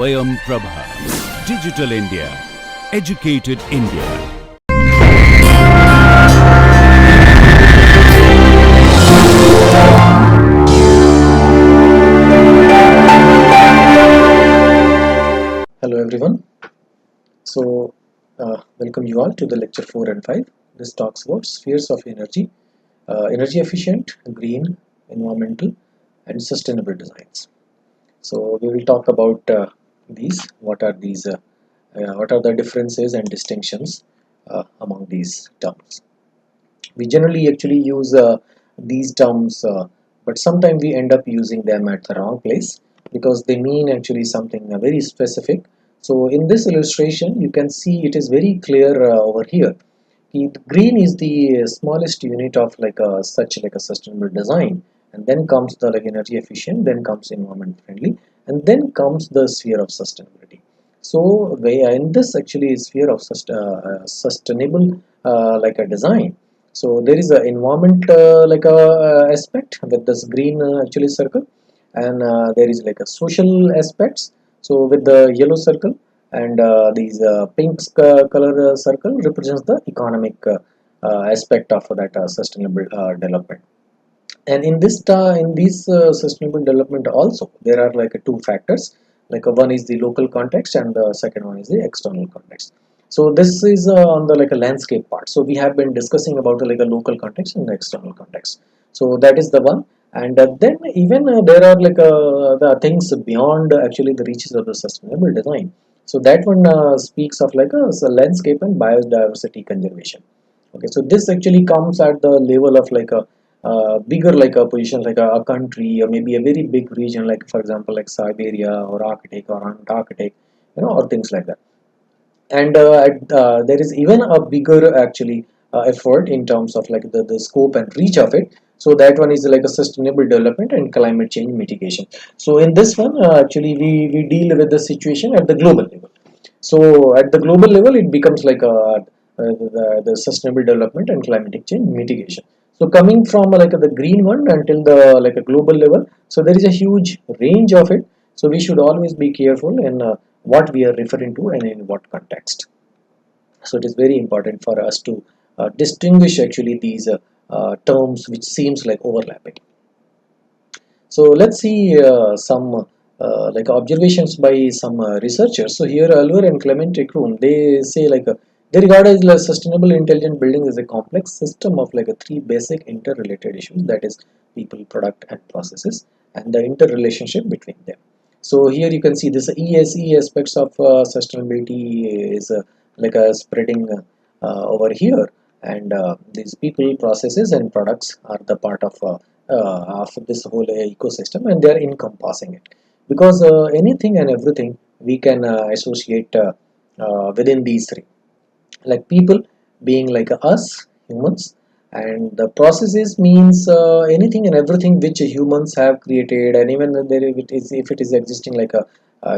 Swayam Prabha. Digital India. Educated India. Hello everyone. Welcome you all to the lecture 4 and 5. This talks about spheres of energy, energy efficient, green, environmental and sustainable designs. So we will talk about these. What are the differences and distinctions among these terms? We generally actually use these terms, but sometimes we end up using them at the wrong place because they mean actually something very specific. So in this illustration, you can see it is very clear over here. Green is the smallest unit of such like a sustainable design, and then comes the energy efficient, then comes environment friendly, and then comes the sphere of sustainability. So in this actually sphere of sustainable a design. So there is an environment aspect with this green actually circle, and there is like a social aspects. So with the yellow circle and these pink color circle represents the economic aspect of that sustainable development. And in these sustainable development also there are like two factors, one is the local context and the second one is the external context. So this is on the like a landscape part. So we have been discussing about the like a local context and the external context. So that is the one. And then even there are the things beyond actually the reaches of the sustainable design. So that one speaks of like a landscape and biodiversity conservation. Okay, so this actually comes at the level of like a bigger like a position, like a country or maybe a very big region, like for example like Siberia or Arctic or Antarctic, or things like that. And there is even a bigger actually effort in terms of like the scope and reach of it. So that one is like a sustainable development and climate change mitigation. So in this one we deal with the situation at the global level. So at the global level it becomes like the sustainable development and climatic change mitigation. So coming from like the green one until the like a global level, so there is a huge range of it. So we should always be careful in what we are referring to and in what context. So it is very important for us to distinguish actually these terms which seems like overlapping. So let's see some like observations by some researchers. So here Alvar and Clement Ekroon, they say they regard as sustainable intelligent building as a complex system of like a three basic interrelated issues, that is people, product and processes, and the interrelationship between them. So here you can see this ESE aspects of sustainability is spreading over here, and these people, processes and products are the part of this whole ecosystem, and they are encompassing it because anything and everything we can associate within these three, like people being like us humans, and the processes means anything and everything which humans have created, and even if it is existing like a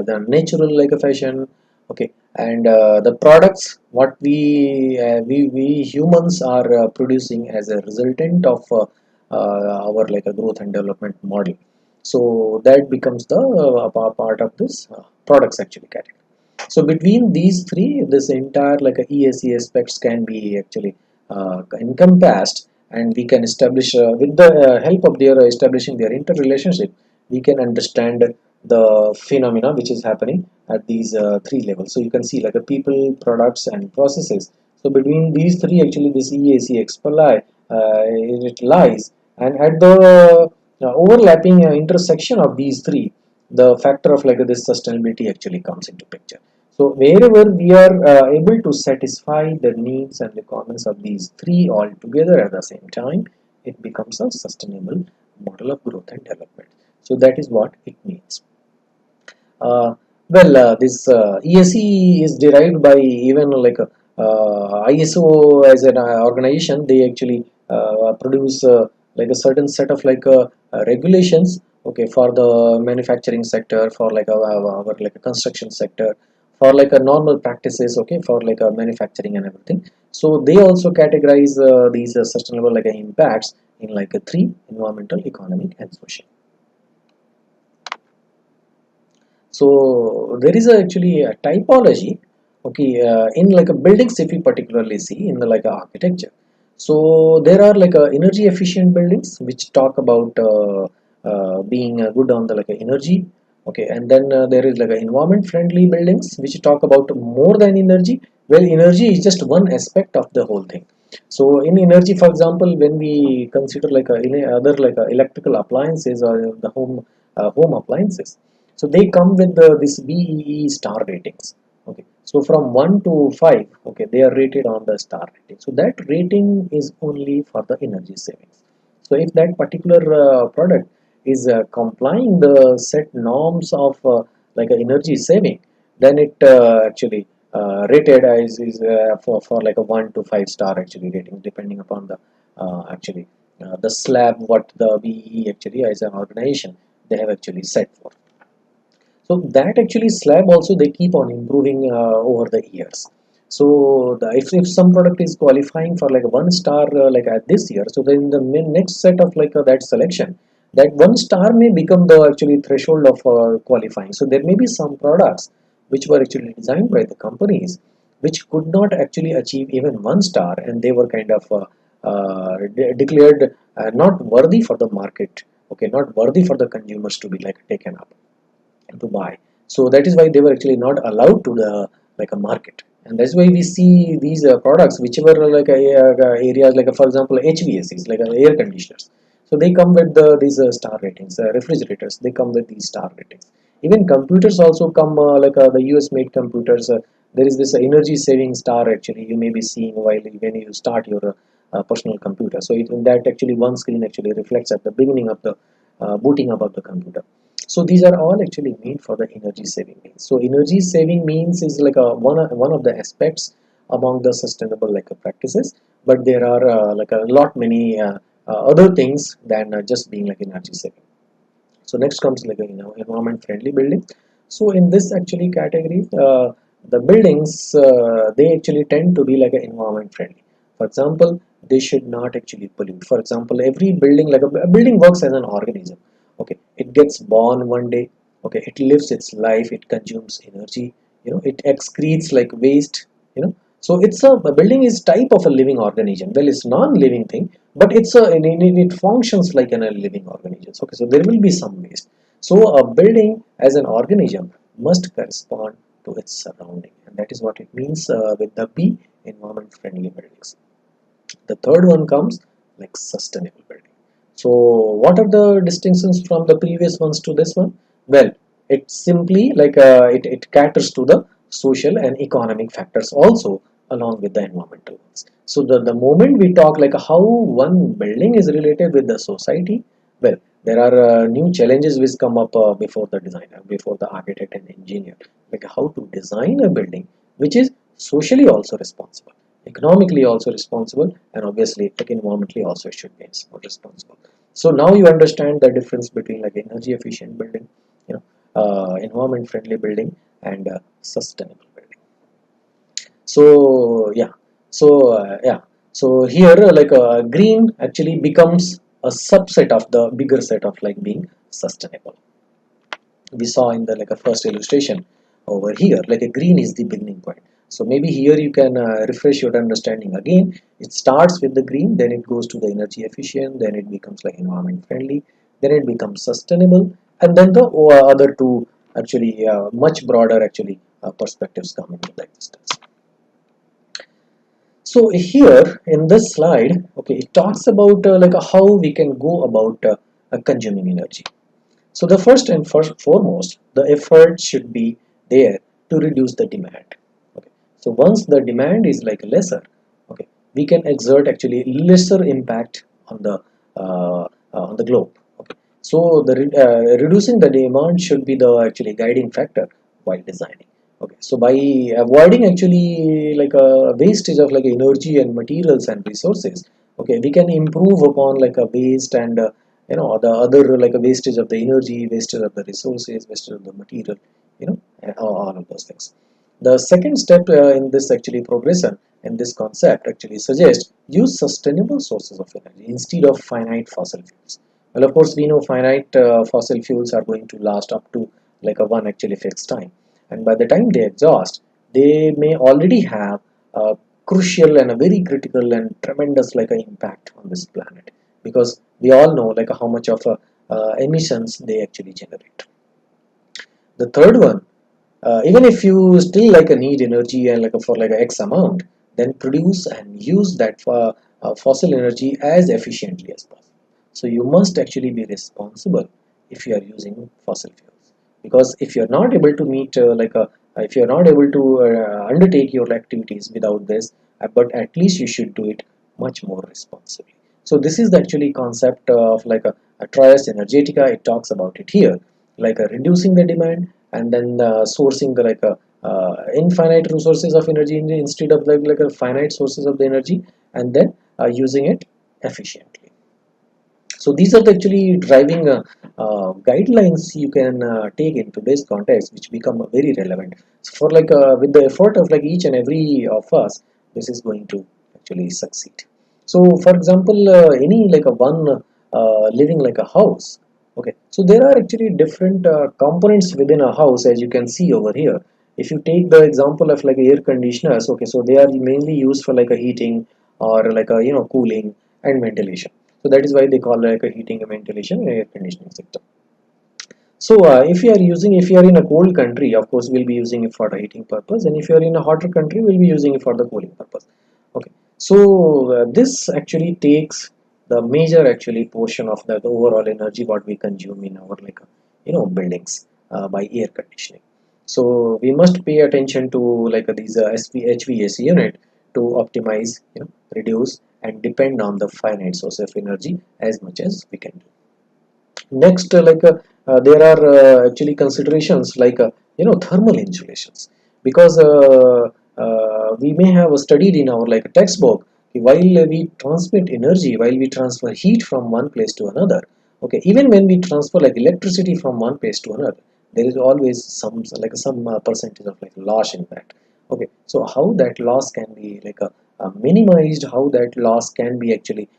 the natural like a fashion. Okay, and the products what we humans are producing as a resultant of our like a growth and development model. So that becomes the part of this products actually category. So between these three, this entire like a ESE aspects can be actually encompassed, and we can establish with the help of their establishing their interrelationship, we can understand the phenomena which is happening at these three levels. So you can see like a people, products, and processes. So between these three, actually, this ESE it lies, and at the overlapping intersection of these three, the factor of like this sustainability actually comes into picture. So wherever we are able to satisfy the needs and requirements of these three all together at the same time, it becomes a sustainable model of growth and development. So that is what it means. This ESE is derived by even like ISO as an organization. They actually produce like a certain set of regulations. Okay, for the manufacturing sector, for like our like a construction sector, for like a normal practices. Okay, for like a manufacturing and everything. So they also categorize these sustainable like impacts in like a three: environmental, economic, and social. So there is actually a typology, okay, in like a buildings if we particularly see in the like a architecture. So there are like energy efficient buildings which talk about being good on the like energy, okay, and then there is like a environment friendly buildings which talk about more than energy. Well, energy is just one aspect of the whole thing. So in energy, for example, when we consider like other like electrical appliances or the home appliances, so they come with this BEE star ratings. Okay, so from 1 to 5, okay, they are rated on the star rating. So that rating is only for the energy savings. So if that particular product is complying the set norms of like energy saving, then it actually rated for like a 1 to 5 star actually rating, depending upon the actually the slab what the BEE actually as an organization they have actually set for. So that actually slab also they keep on improving over the years. So if some product is qualifying for like a 1 star like at this year, so then the next set of like that selection, that 1 star may become the actually threshold of qualifying. So there may be some products which were actually designed by the companies which could not actually achieve even 1 star, and they were kind of declared not worthy for the market, okay, not worthy for the consumers to be like taken up to buy. So that is why they were actually not allowed to the like a market, and that's why we see these products whichever like areas like for example HVACs like air conditioners. So they come with these star ratings. Refrigerators, they come with these star ratings. Even computers also come like the US made computers. There is this energy saving star actually you may be seeing while when you start your personal computer. So that actually one screen actually reflects at the beginning of the booting up of the computer. So these are all actually made for the energy saving means. So energy saving means is like a one of the aspects among the sustainable like practices, but there are like a lot many other things than just being like energy saving. So next comes like environment friendly building. So in this actually category, the buildings they actually tend to be like an environment friendly. For example, they should not actually pollute. For example, every building like a building works as an organism. Okay, it gets born one day. Okay, it lives its life. It consumes energy. It excretes like waste. So it's a building is type of a living organism. Well, it's non-living thing, but it functions like a living organism. Okay, so there will be some waste. So a building as an organism must correspond to its surrounding, and that is what it means with the B, environment friendly buildings. The third one comes like sustainable building. So what are the distinctions from the previous ones to this one? Well, it simply like it caters to the social and economic factors also along with the environmental ones. So the moment we talk like how one building is related with the society, well, there are new challenges which come up before the designer, before the architect and engineer, like how to design a building which is socially also responsible, economically also responsible, and obviously like environmentally also should be responsible. So now you understand the difference between like energy efficient building, environment friendly building, and sustainable building. So yeah, so here green actually becomes a subset of the bigger set of like being sustainable. We saw in the like a first illustration over here, like a green is the beginning point. So maybe here you can refresh your understanding again. It starts with the green, then it goes to the energy efficient, then it becomes like environment friendly, then it becomes sustainable, and then the other two actually much broader actually perspectives come into the existence. So here in this slide, okay, it talks about like how we can go about consuming energy. So the first and foremost, the effort should be there to reduce the demand. Okay. So once the demand is like lesser, okay, we can exert actually lesser impact on the globe. Okay. So the reducing the demand should be the actually guiding factor while designing. Okay. So by avoiding actually like a wastage of like energy and materials and resources, okay, we can improve upon like a waste and the other like a wastage of the energy, wastage of the resources, wastage of the material, and all of those things. The second step in this actually progression in this concept actually suggests use sustainable sources of energy instead of finite fossil fuels. Well, of course we know finite fossil fuels are going to last up to like a one actually fixed time, and by the time they exhaust, they may already have a crucial and a very critical and tremendous like a impact on this planet, because we all know like how much of emissions they actually generate. The third one, even if you still like a need energy and like a, for like a X amount, then produce and use that for fossil energy as efficiently as possible. So you must actually be responsible if you are using fossil fuels, because if you are not able to meet if you are not able to undertake your activities without this, but at least you should do it much more responsibly. So this is the actually concept of like a trias energetica. It talks about it here, like reducing the demand and then sourcing the like a infinite resources of energy instead of like a finite sources of the energy, and then using it efficiently. So these are the actually driving guidelines you can take into this context, which become very relevant. So for like with the effort of like each and every of us, this is going to actually succeed. So for example, any like a one living like a house. Okay, so there are actually different components within a house, as you can see over here. If you take the example of like air conditioners, okay, so they are mainly used for like a heating or like a cooling and ventilation. So that is why they call like a heating and ventilation and air conditioning system. So if you are in a cold country, of course we'll be using it for the heating purpose, and if you are in a hotter country, we'll be using it for the cooling purpose. Okay, so this actually takes the major actually portion of the overall energy what we consume in our like buildings by air conditioning. So we must pay attention to like these HVAC unit to optimize, reduce and depend on the finite source of energy as much as we can do. Next, there are actually considerations like thermal insulations, because we may have studied in our like textbook, while we transmit energy, while we transfer heat from one place to another. Okay, even when we transfer like electricity from one place to another, there is always some percentage of like loss in that. Okay, so how that loss can be like minimized, how that loss can be actually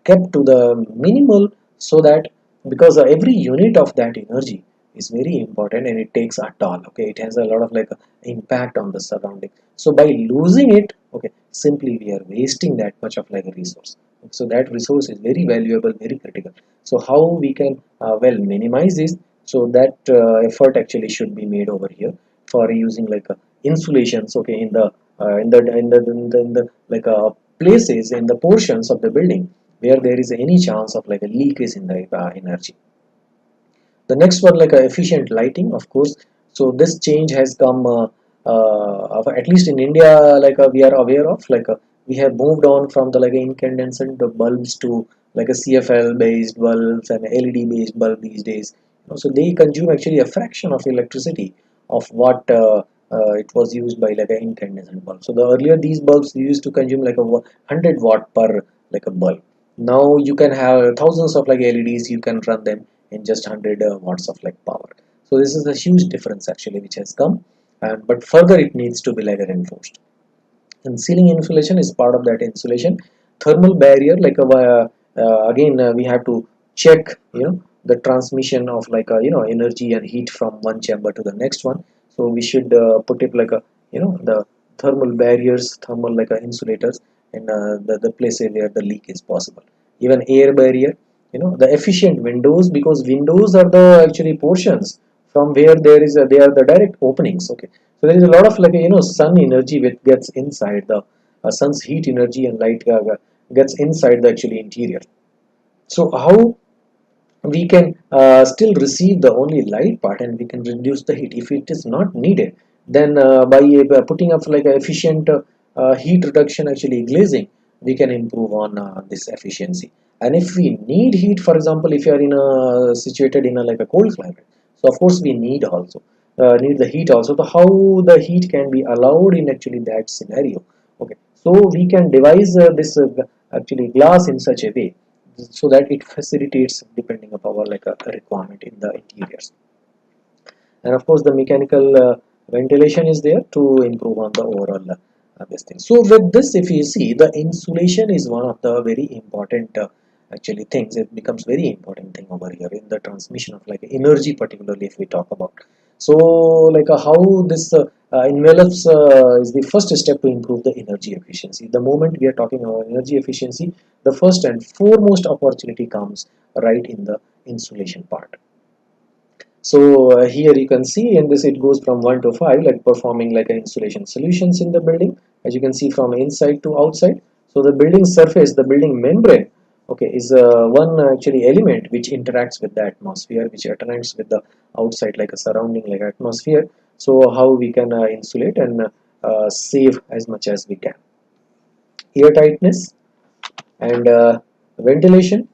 kept to the minimal, so that because every unit of that energy is very important and it takes a toll. Okay, it has a lot of like impact on the surrounding. So by losing it, okay, simply we are wasting that much of like a resource. So that resource is very valuable, very critical. So how we can well minimize this, so that effort actually should be made over here for using like insulations, okay, in the like places, in the portions of the building where there is any chance of like a leakage in the energy. The next one, like efficient lighting, of course. So this change has come at least in India, like we are aware of, like we have moved on from the like incandescent bulbs to like a CFL based bulbs and LED based bulb these days. So they consume actually a fraction of electricity of what it was used by like an incandescent bulb. So the earlier these bulbs used to consume like a 100 watt per like a bulb. Now you can have thousands of like LEDs, you can run them in just 100 watts of like power. So this is a huge difference actually which has come, and but further it needs to be like reinforced. And ceiling insulation is part of that insulation. Thermal barrier, like again we have to check the transmission of like energy and heat from one chamber to the next one. So we should put it like a the thermal barriers, thermal like insulators in the places where the leak is possible. Even air barrier, the efficient windows, because windows are the actually portions from where they are the direct openings. Okay, so there is a lot of like sun energy which gets inside the sun's heat energy and light gets inside the actually interior. So how we can still receive the only light part and we can reduce the heat if it is not needed, then by putting up like a efficient heat reduction actually glazing, we can improve on this efficiency. And if we need heat, for example, if you are in a situated in a like a cold climate, so of course we need the heat also. So how the heat can be allowed in actually that scenario? Okay, so we can devise this actually glass in such a way so that it facilitates depending upon our like a requirement in the interiors. And of course the mechanical ventilation is there to improve on the overall this thing. So with this, if you see, the insulation is one of the very important actually things, it becomes very important thing over here in the transmission of like energy, particularly if we talk about. So like how this envelops is the first step to improve the energy efficiency. The moment we are talking about energy efficiency, the first and foremost opportunity comes right in the insulation part. So here you can see in this it goes from 1 to 5, like performing like insulation solutions in the building, as you can see from inside to outside. So the building surface, the building membrane, okay, is one actually element which interacts with the atmosphere, which interacts with the outside like a surrounding like atmosphere. So how we can insulate and save as much as we can. Air tightness and ventilation,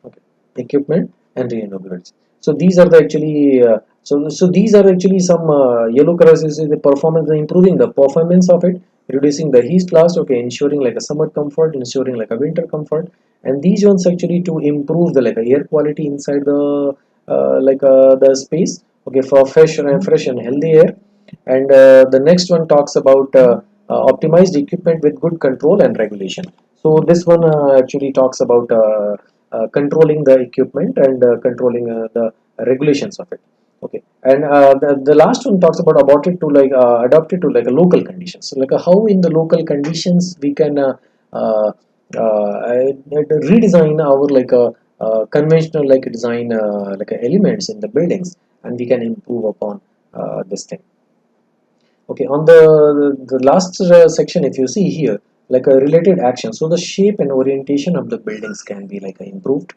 okay, equipment and renewables. So these are the actually so these are actually some yellow colors is the performance, improving the performance of it, reducing the heat loss, okay, ensuring like a summer comfort, ensuring like a winter comfort. And these ones actually to improve the like air quality inside the the space, okay, for fresh and healthy air. And the next one talks about optimized equipment with good control and regulation. So this one actually talks about controlling the equipment and controlling the regulations of it. Okay, and the last one talks about adapt it to like a local conditions. So like how in the local conditions we can redesign our like a conventional like design elements in the buildings, and we can improve upon this thing. Okay, on the last section, if you see here, like a related action, so the shape and orientation of the buildings can be like improved,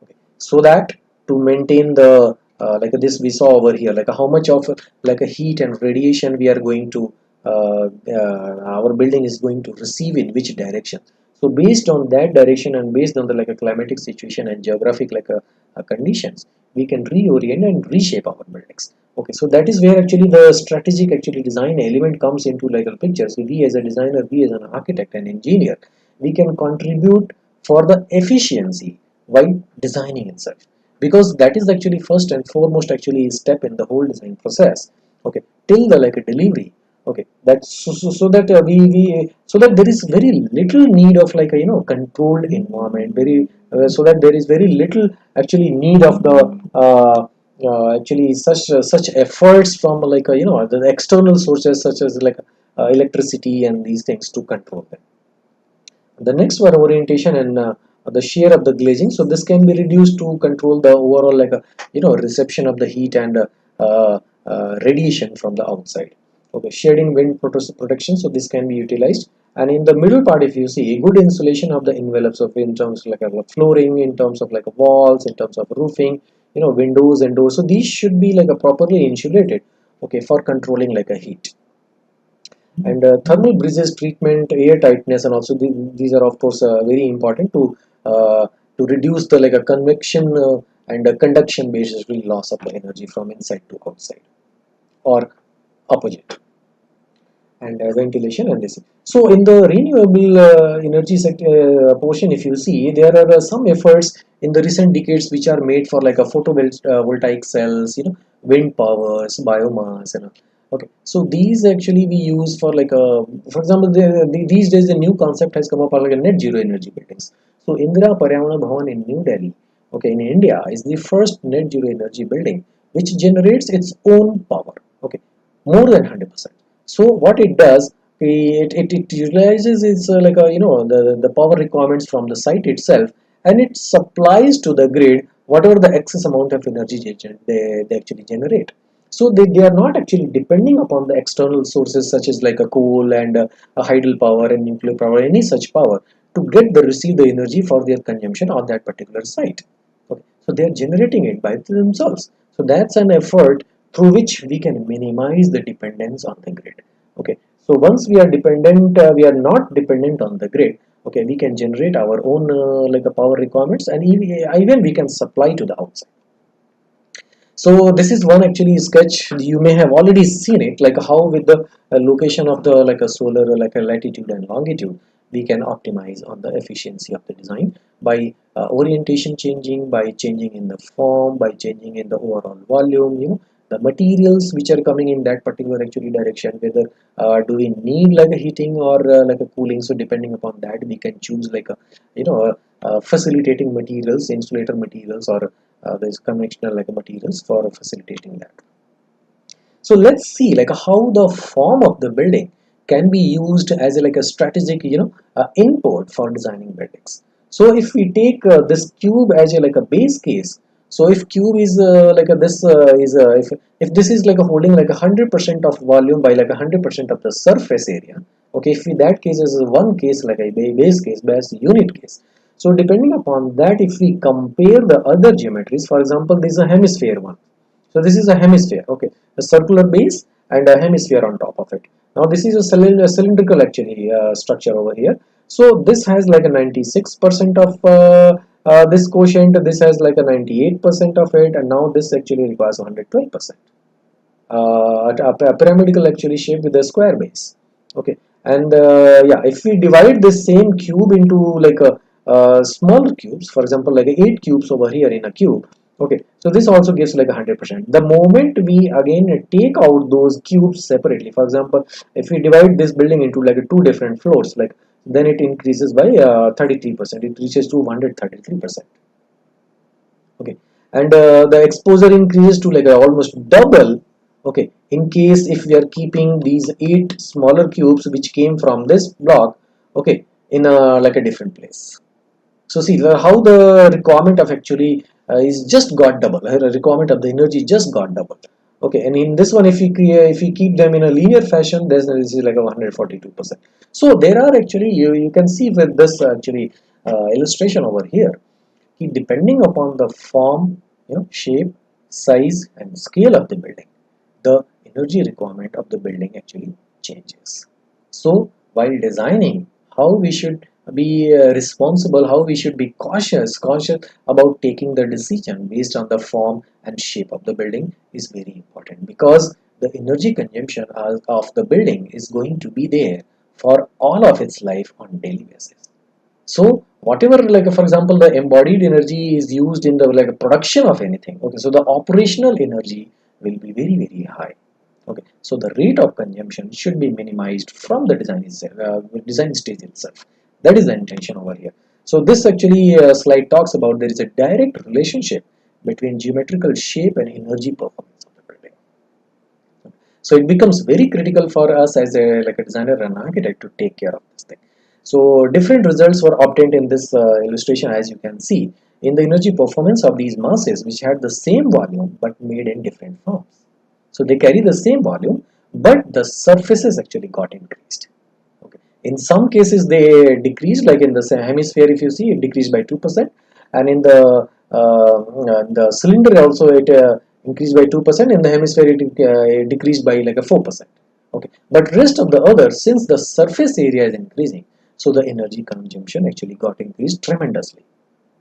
okay, so that to maintain the like this we saw over here, like how much of like a heat and radiation we are going to our building is going to receive in which direction. So based on that direction and based on the like a climatic situation and geographic like a conditions, we can reorient and reshape our buildings. Okay, so that is where actually the strategic actually design element comes into like a picture. So we as a designer, we as an architect and engineer, we can contribute for the efficiency while designing itself, because that is actually first and foremost actually step in the whole design process, okay, till the like a delivery. Okay, that's so that we so that there is very little need of like a controlled environment, very so that there is very little actually need of the actually such efforts from like the external sources such as like electricity and these things to control them. The next one, orientation and the shear of the glazing. So this can be reduced to control the overall like a reception of the heat and radiation from the outside. Okay, shading, wind protection. So this can be utilized. And in the middle part, if you see, good insulation of the envelopes of in terms of like a flooring, in terms of like a walls, in terms of roofing, windows and doors. So these should be like a properly insulated. Okay, for controlling like a heat. And thermal bridges treatment, air tightness, and also these are of course very important to reduce the like a convection and conduction basically loss of the energy from inside to outside or opposite. And ventilation and this. So in the renewable energy sector portion, if you see, there are some efforts in the recent decades which are made for like a photovoltaic cells, wind powers, biomass, and okay. So these actually we use for like for example, these days a new concept has come up like a net zero energy buildings. So Indira Paryavana Bhavan in New Delhi, okay, in India, is the first net zero energy building which generates its own power. Okay, more than 100%. So what it does, it utilizes its like the power requirements from the site itself, and it supplies to the grid whatever the excess amount of energy they actually generate. So they are not actually depending upon the external sources such as like a coal and a hydel power and nuclear power, any such power, to get the receive the energy for their consumption on that particular site. Okay, so they are generating it by themselves. So that's an effort through which we can minimize the dependence on the grid. Okay, so once we are dependent, we are not dependent on the grid. Okay, we can generate our own like the power requirements, and even we can supply to the outside. So this is one actually sketch, you may have already seen it, like how with the location of the like a solar like a latitude and longitude, we can optimize on the efficiency of the design by orientation changing, by changing in the form, by changing in the overall volume, the materials which are coming in that particular actually direction, whether do we need like a heating or like a cooling. So depending upon that, we can choose like a facilitating materials, insulator materials, or this conventional like materials for facilitating that. So let's see like how the form of the building can be used as like a strategic input for designing buildings. So if we take this cube as a like a base case, so if cube is like a, this is if this is like a holding like 100% of volume by like 100% of the surface area, okay, if we, that case is one case like a base case, base unit case. So depending upon that, if we compare the other geometries, for example, this is a hemisphere one. So this is a hemisphere, okay, a circular base and a hemisphere on top of it. Now this is a cylindrical actually structure over here. So this has like a 96% of this quotient. This has like a 98% of it, and now this actually requires 112%. A pyramidal actually shape with a square base. Okay, and yeah, if we divide this same cube into like a smaller cubes, for example, like 8 cubes over here in a cube. Okay, so this also gives like 100%. The moment we again take out those cubes separately, for example, if we divide this building into like two different floors, like then it increases by 33%. It reaches to 133%. Okay, and the exposure increases to like almost double. Okay, in case if we are keeping these 8 smaller cubes which came from this block, okay, in a like a different place. So see how the requirement of actually is just got double. The requirement of the energy just got double. Okay, and in this one, if we keep them in a linear fashion, this is like a 142%. So there are actually, you can see with this actually illustration over here, depending upon the form, shape, size, and scale of the building, the energy requirement of the building actually changes. So while designing, how we should be responsible, how we should be cautious about taking the decision based on the form and shape of the building is very important, because the energy consumption of the building is going to be there for all of its life on daily basis. So whatever, like for example, the embodied energy is used in the like production of anything, okay, so the operational energy will be very high. Okay, so the rate of consumption should be minimized from the design itself, design stage itself. That is the intention over here. So this actually slide talks about there is a direct relationship between geometrical shape and energy performance of the building. So it becomes very critical for us as a like a designer and architect to take care of this thing. So different results were obtained in this illustration, as you can see, in the energy performance of these masses which had the same volume but made in different forms. So they carry the same volume, but the surfaces actually got increased. Okay. In some cases they decreased, like in the hemisphere, if you see, it decreased by 2%, and in the cylinder also it increased by 2%. In the hemisphere it decreased by like a 4%. Okay, but rest of the others, since the surface area is increasing, so the energy consumption actually got increased tremendously.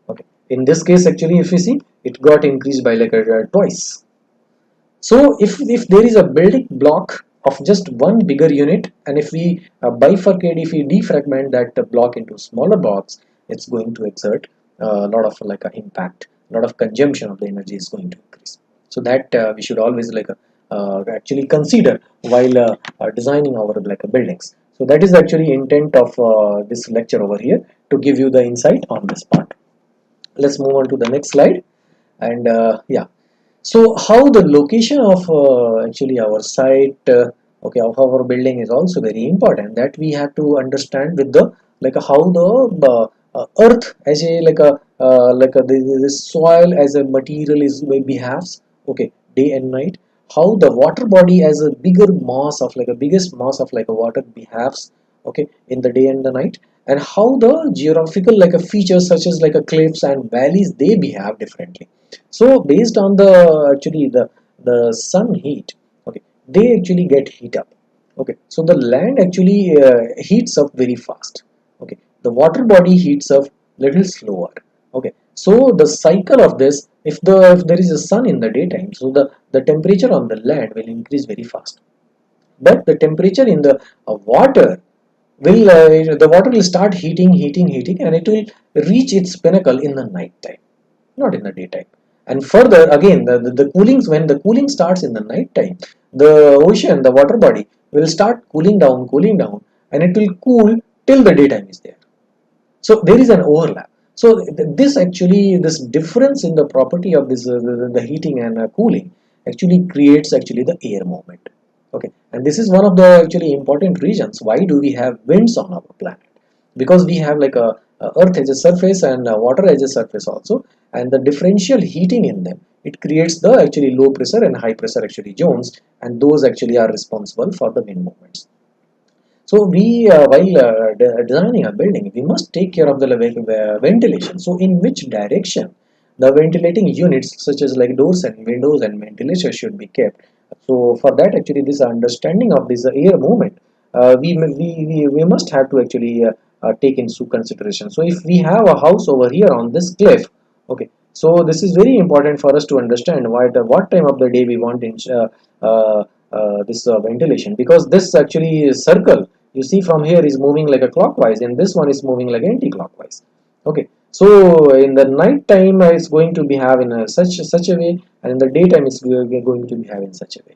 Okay, in this case actually, if you see, it got increased by like twice. So if there is a building block of just one bigger unit, and if we bifurcate, if we defragment that block into smaller blocks, it's going to exert a lot of like impact, a lot of consumption of the energy is going to increase. So that we should always like actually consider while designing our like buildings. So that is actually intent of this lecture over here, to give you the insight on this part. Let's move on to the next slide. And yeah, so how the location of actually our site, okay, of our building is also very important, that we have to understand with the like how the earth as a this soil as a material is behaves, okay, day and night, how the water body as a bigger mass of like a biggest mass of like a water behaves, okay, in the day and the night, and how the geographical like a features such as like a cliffs and valleys, they behave differently. So based on the actually the sun heat, okay, they actually get heat up. Okay, so the land actually heats up very fast. Okay, the water body heats up little slower. Okay, so the cycle of this, if there is a sun in the daytime, so the temperature on the land will increase very fast, but the temperature in the water will the water will start heating, and it will reach its pinnacle in the night time, not in the daytime. And further again, the coolings, when the cooling starts in the night time, the ocean, the water body will start cooling down, and it will cool till the daytime is there. So there is an overlap. So this actually, this difference in the property of this the heating and cooling actually creates actually the air movement. Okay, and this is one of the actually important reasons why do we have winds on our planet, because we have like a earth as a surface and water as a surface also, and the differential heating in them, it creates the actually low pressure and high pressure actually zones, and those actually are responsible for the wind movements. So we, while designing a building, we must take care of the ventilation. So in which direction the ventilating units, such as like doors and windows and ventilation, should be kept. So for that, actually, this understanding of this air movement, we must have to actually take into consideration. So if we have a house over here on this cliff, okay, so this is very important for us to understand what time of the day we want in this ventilation, because this actually circle you see from here is moving like a clockwise, and this one is moving like anti-clockwise. Okay, so in the night time it's going to behave in such a way, and in the daytime it's going to behave in such a way.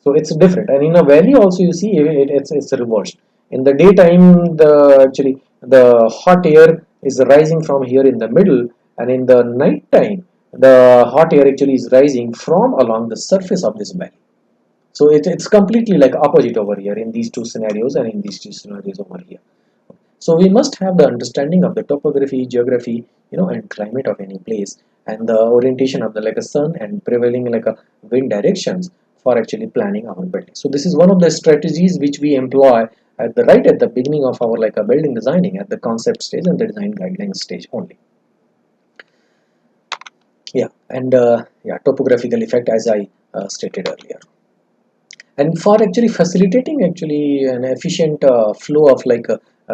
So it's different, and in a valley also you see it's reversed. In the daytime, the actually the hot air is rising from here in the middle, and in the night time the hot air actually is rising from along the surface of this valley. So it's completely like opposite over here in these two scenarios and in these two scenarios over here. So we must have the understanding of the topography, geography, and climate of any place, and the orientation of the like a sun and prevailing like a wind directions for actually planning our building. So this is one of the strategies which we employ at the right at the beginning of our like a building designing, at the concept stage and the design guidelines stage only. Yeah, and yeah, topographical effect as I stated earlier. And for actually facilitating actually an efficient flow of like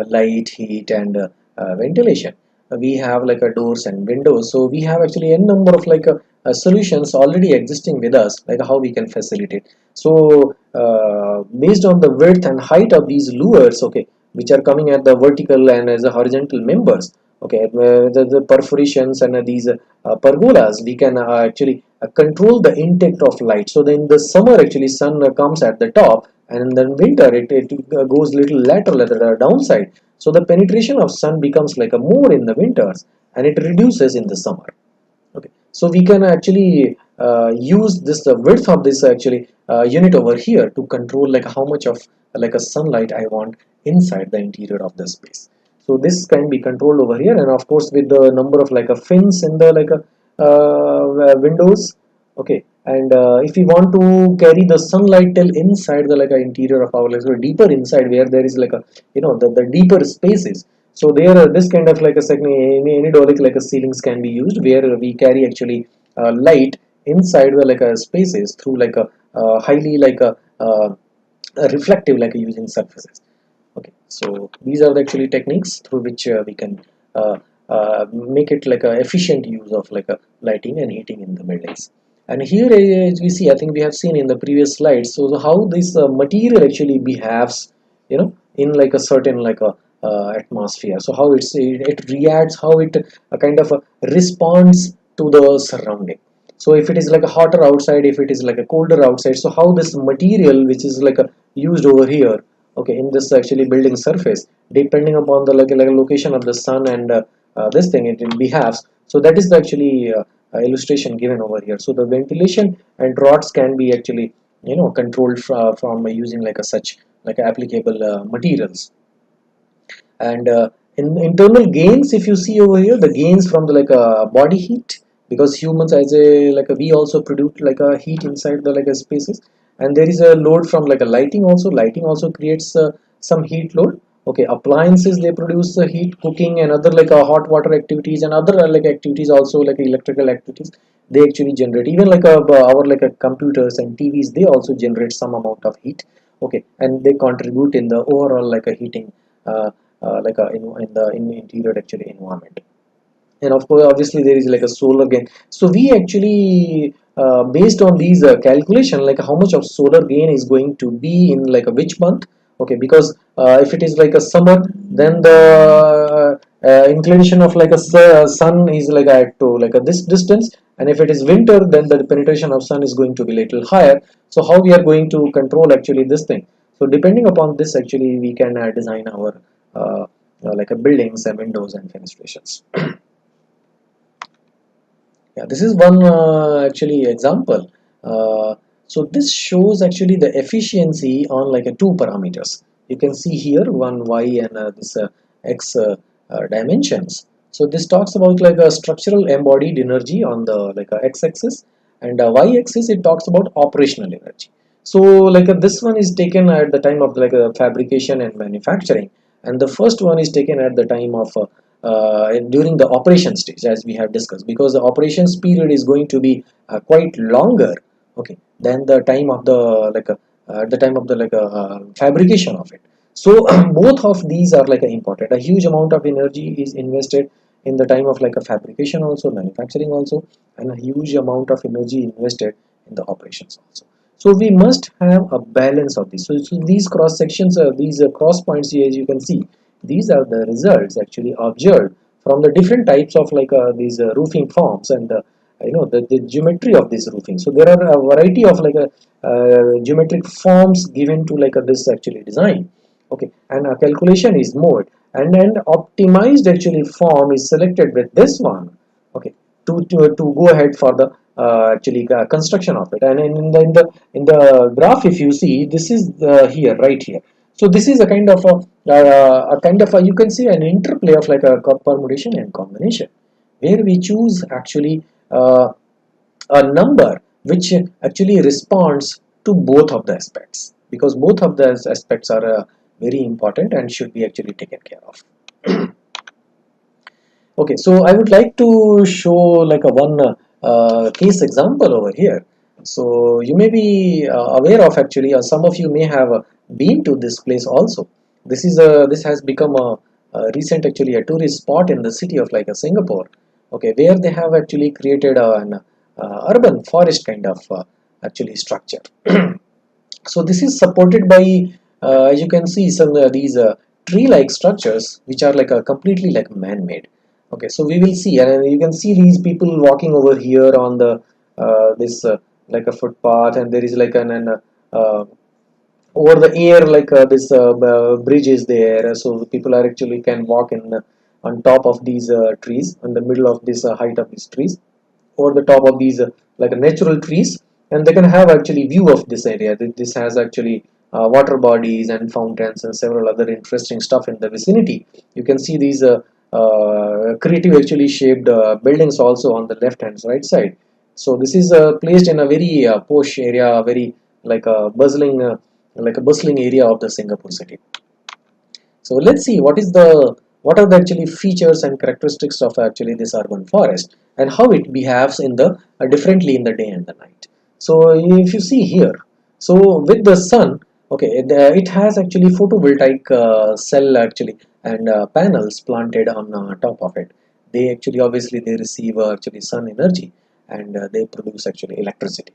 light, heat, and ventilation, we have like a doors and windows. So we have actually a number of like solutions already existing with us, like how we can facilitate. So based on the width and height of these luvers, okay, which are coming at the vertical and as a horizontal members, okay, the perforations and these pergolas, we can actually control the intake of light. So then in the summer actually sun comes at the top, and in the winter it goes little lateral at the downside. So the penetration of sun becomes like a more in the winters, and it reduces in the summer. Okay, so we can actually use this width of this actually unit over here to control like how much of like a sunlight I want inside the interior of the space. So this can be controlled over here, and of course with the number of like a fins in the like a windows. Okay, and if we want to carry the sunlight till inside the like a interior of our, like, so deeper inside where there is like a the deeper spaces, so there this kind of like a second anidolic like a ceilings can be used, where we carry actually light inside the like a spaces through like a highly like a reflective like a using surfaces. Okay, so these are the actually techniques through which we can make it like a efficient use of like a lighting and heating in the buildings. And here as we see, I think we have seen in the previous slides, so how this material actually behaves in like a certain like a atmosphere. So how it reacts, how it kind of responds to the surrounding. So if it is like a hotter outside, if it is like a colder outside, so how this material which is like a used over here, okay, in this actually building surface, depending upon the like location of the sun and this thing, it behaves. So that is the actually illustration given over here. So the ventilation and rods can be actually controlled from using like a such like applicable materials. And in internal gains, if you see over here, the gains from the like body heat, because humans as a like we also produce like a heat inside the like spaces, and there is a load from like a lighting also creates some heat load. Okay, appliances, they produce heat, cooking and other like hot water activities and other like activities also, like electrical activities, they actually generate. Even like our like computers and TVs, they also generate some amount of heat. Okay, and they contribute in the overall like a heating uh, in the interior actually environment. And of course obviously there is like a solar gain. So we actually based on these calculation, like how much of solar gain is going to be in like a which month, Okay, because if it is like a summer, then the inclination of like a sun is like at to like a this distance, and if it is winter, then the penetration of sun is going to be little higher. So how we are going to control actually this thing? So depending upon this, actually we can design our like a buildings and windows and fenestrations. Yeah, this is one actually example. So this shows actually the efficiency on like a two parameters. You can see here one y and this x dimensions. So this talks about like a structural embodied energy on the like a x-axis, and y-axis it talks about operational energy. So like this one is taken at the time of like a fabrication and manufacturing, and the first one is taken at the time of during the operation stage, as we have discussed, because the operations period is going to be quite longer, okay, than the time of the fabrication of it. So both of these are like important. A huge amount of energy is invested in the time of like a fabrication also, manufacturing also, and a huge amount of energy invested in the operations also. So we must have a balance of this. So these cross sections, these cross points here, as you can see, these are the results actually observed from the different types of like these roofing forms, and the geometry of this roofing. So there are a variety of like a geometric forms given to like this actually design. Okay, and a calculation is made, and then optimized actually form is selected with this one. Okay, to go ahead for the actually construction of it. And in the graph, if you see, this is here, right here. So this is a kind of you can see an interplay of like a permutation and combination, where we choose actually a number which actually responds to both of the aspects, because both of the aspects are very important and should be actually taken care of. Okay, so I would like to show like a one case example over here. So you may be aware of actually, or some of you may have been to this place also. This has become a recent actually a tourist spot in the city of like a Singapore. Okay, where they have actually created an urban forest kind of actually structure. So this is supported by as you can see some these tree-like structures which are like a completely like man-made. Okay, so we will see, and you can see these people walking over here on the this like a footpath, and there is like an over the air like this bridge is there, so the people are actually can walk in on top of these trees, in the middle of this height of these trees, over the top of these like natural trees, and they can have actually view of this area. This has actually water bodies and fountains and several other interesting stuff in the vicinity. You can see these creative actually shaped buildings also on the left and right side. So this is placed in a very posh area, very like a bustling area of the Singapore city. So let's see what are the actually features and characteristics of actually this urban forest, and how it behaves in the differently in the day and the night. So if you see here, so with the sun, okay, it has actually photovoltaic cell actually, and panels planted on top of it. They actually obviously they receive actually sun energy, and they produce actually electricity.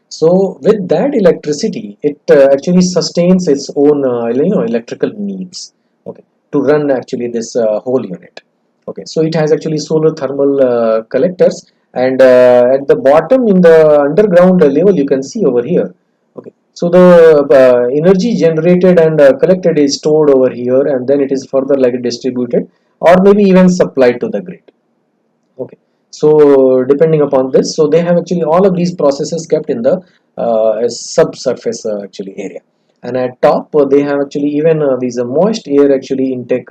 So with that electricity, it actually sustains its own electrical needs. Okay, to run actually this whole unit. Okay, so it has actually solar thermal collectors, and at the bottom in the underground level you can see over here. Okay, so the energy generated and collected is stored over here, and then it is further like distributed or maybe even supplied to the grid. Okay, so depending upon this, so they have actually all of these processes kept in the subsurface actually area, and at top they have actually even these moist air actually intake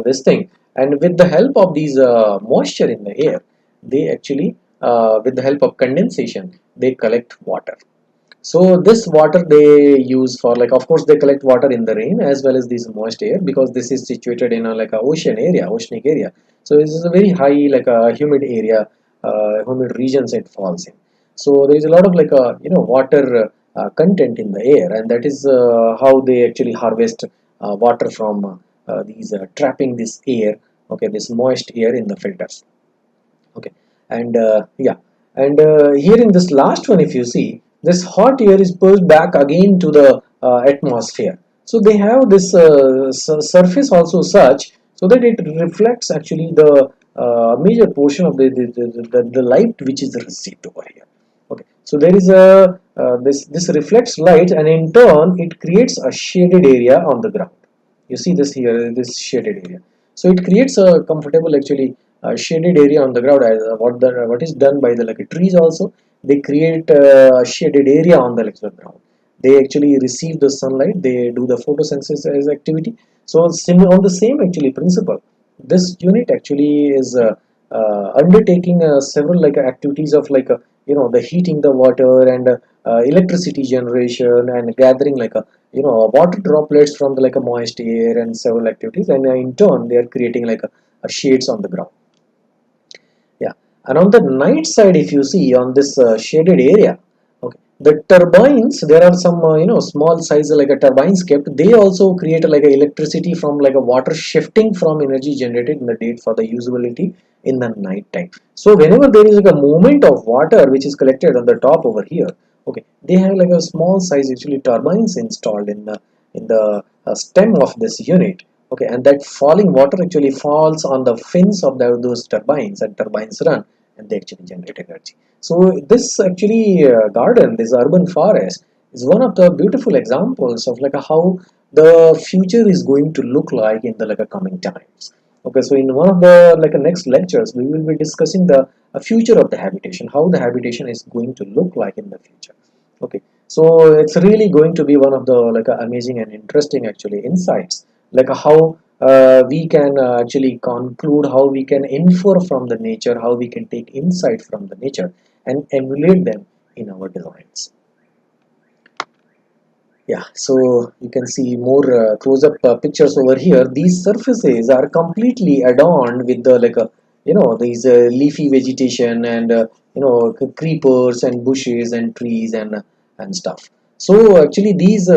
this thing, and with the help of these moisture in the air, they actually with the help of condensation they collect water. So this water they use for, like, of course they collect water in the rain as well as this moist air, because this is situated in a like a oceanic area. So this is a very high like a humid area, humid regions it falls in. So there is a lot of like a water content in the air, and that is how they actually harvest water from these trapping this air, okay, this moist air in the filters. Okay, and yeah, and here in this last one, if you see, this hot air is pushed back again to the atmosphere. So they have this surface also such so that it reflects actually the major portion of the light which is received over here. Okay, so there is a this reflects light, and in turn it creates a shaded area on the ground. You see this here, this shaded area. So it creates a comfortable actually shaded area on the ground. As what is done by the like trees also, they create a shaded area on the like, ground. They actually receive the sunlight, they do the photosynthesis activity. So on the same actually principle, this unit actually is undertaking several like activities of like the heating the water and electricity generation and gathering like a water droplets from the like a moist air and several activities, and in turn they are creating like a shades on the ground. Yeah, and on the night side, if you see on this shaded area, okay, the turbines, there are some small size like a turbines kept. They also create like a electricity from like a water shifting from energy generated in the day for the usability in the night time. So whenever there is like a movement of water which is collected on the top over here, okay, they have like a small size actually turbines installed in the stem of this unit. Okay, and that falling water actually falls on the fins of those turbines, and turbines run and they actually generate energy. So this actually garden, this urban forest, is one of the beautiful examples of like how the future is going to look like in the like a coming times. Okay, so in one of the like next lectures we will be discussing the future of the habitation, how the habitation is going to look like in the future. Okay, so it's really going to be one of the like amazing and interesting actually insights, like how we can actually conclude, how we can infer from the nature, how we can take insight from the nature and emulate them in our designs. Yeah, so you can see more close-up pictures over here. These surfaces are completely adorned with the like a these leafy vegetation and creepers and bushes and trees and stuff. So actually these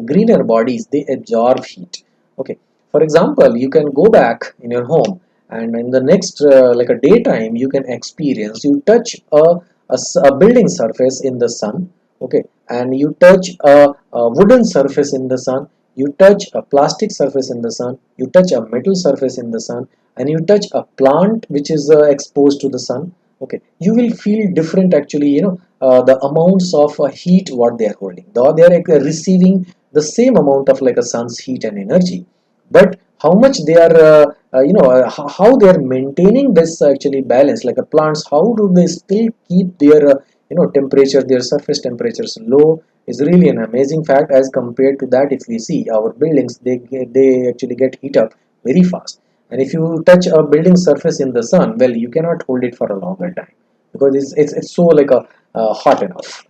greener bodies, they absorb heat. Okay, for example, you can go back in your home, and in the next like a daytime you can experience, you touch a building surface in the sun. Okay, and you touch a wooden surface in the sun, you touch a plastic surface in the sun, you touch a metal surface in the sun, and you touch a plant which is exposed to the sun. Okay, you will feel different actually, the amounts of heat what they are holding, though they are receiving the same amount of like a sun's heat and energy, but how much they are how they are maintaining this actually balance, like a plants, how do they still keep their temperature, their surface temperatures low, is really an amazing fact. As compared to that, if we see our buildings, they actually get heat up very fast, and if you touch a building surface in the sun, well, you cannot hold it for a longer time because it's so like a hot enough.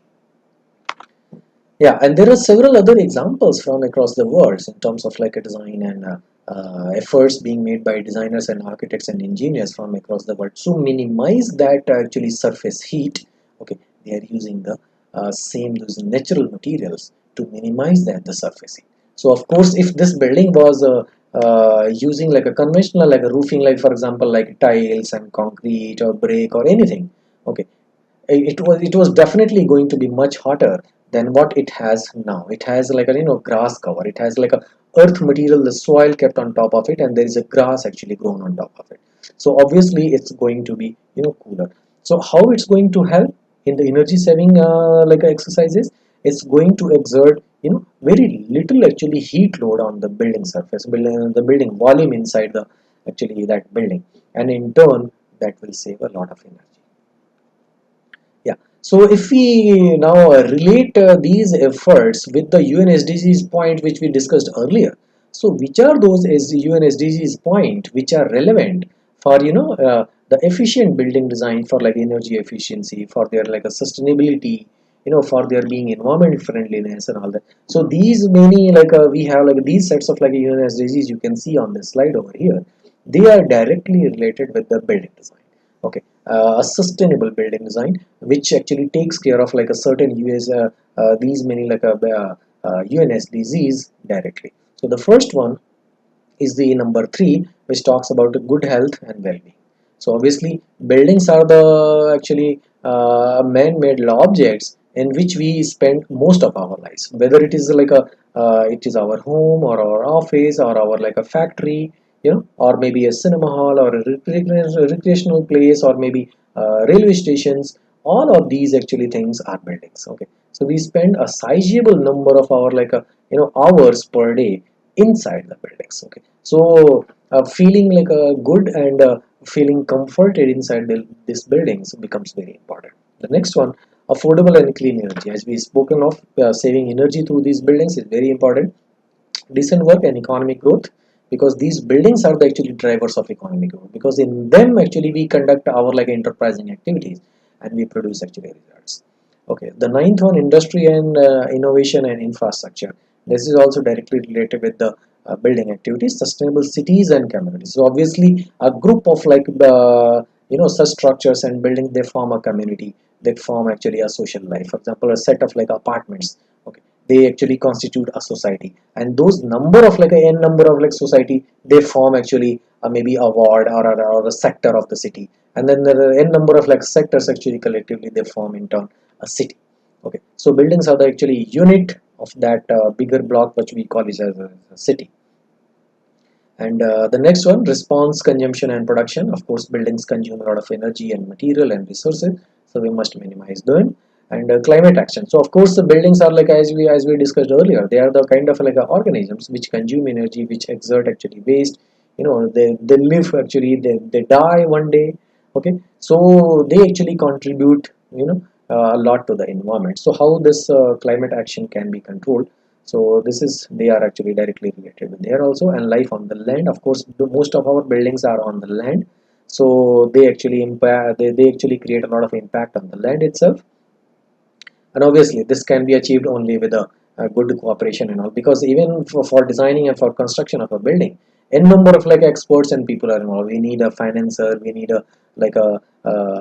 Yeah, and there are several other examples from across the world in terms of like a design and efforts being made by designers and architects and engineers from across the world to minimize that actually surface heat. Okay, they are using the same those natural materials to minimize that the surface heat. So of course, if this building was using like a conventional like a roofing, like for example like tiles and concrete or brick or anything, okay, it was definitely going to be much hotter than what it has now. It has like a grass cover. It has like a earth material, the soil kept on top of it, and there is a grass actually grown on top of it. So obviously it's going to be cooler. So how it's going to help in the energy saving like exercises? It's going to exert very little actually heat load on the building surface, the building volume inside the actually that building, and in turn that will save a lot of energy. Yeah. So if we now relate these efforts with the UN SDGs point which we discussed earlier, so which are those UN SDGs point which are relevant for the efficient building design, for like energy efficiency, for their like a sustainability, for their being environment friendliness and all that. So these many like we have like these sets of like UN SDGs you can see on this slide over here. They are directly related with the building design. Okay, a sustainable building design which actually takes care of like a certain these many like UNSDGs directly. So the first one is the number 3, which talks about good health and well-being. So obviously buildings are the actually man-made objects in which we spend most of our lives, whether it is like a it is our home or our office or our like a factory, or maybe a cinema hall or a recreational place, or maybe railway stations. All of these actually things are buildings. Okay, so we spend a sizable number of our like a hours per day inside the buildings. Okay, so feeling like a good and feeling comforted inside these buildings becomes very important. The next one, affordable and clean energy. As we spoken of, saving energy through these buildings is very important. Decent work and economic growth, because these buildings are the actually drivers of economic growth, because in them actually we conduct our like enterprising activities and we produce actually results. Okay, the ninth one, industry and innovation and infrastructure. This is also directly related with the building activities, sustainable cities and communities. So obviously a group of like such structures and buildings, they form a community, they form actually a social life. For example, a set of like apartments, okay, they actually constitute a society, and those number of like a n number of like society, they form actually maybe a ward or a sector of the city, and then there are n number of like sectors actually collectively they form in turn a city. Okay, so buildings are the actually unit of that bigger block which we call it as a city. And the next one, response, consumption and production. Of course, buildings consume a lot of energy and material and resources, so we must minimize them. And climate action. So of course, the buildings are like, as we discussed earlier, they are the kind of like organisms which consume energy, which exert actually waste. They live actually, they die one day. Okay, so they actually contribute a lot to the environment. So how this climate action can be controlled? So this is, they are actually directly related with there also. And life on the land, of course, most of our buildings are on the land, so they actually impact, they actually create a lot of impact on the land itself. And obviously this can be achieved only with a good cooperation and all, because even for designing and for construction of a building, n number of like experts and people are involved. We need a financer, we need a like a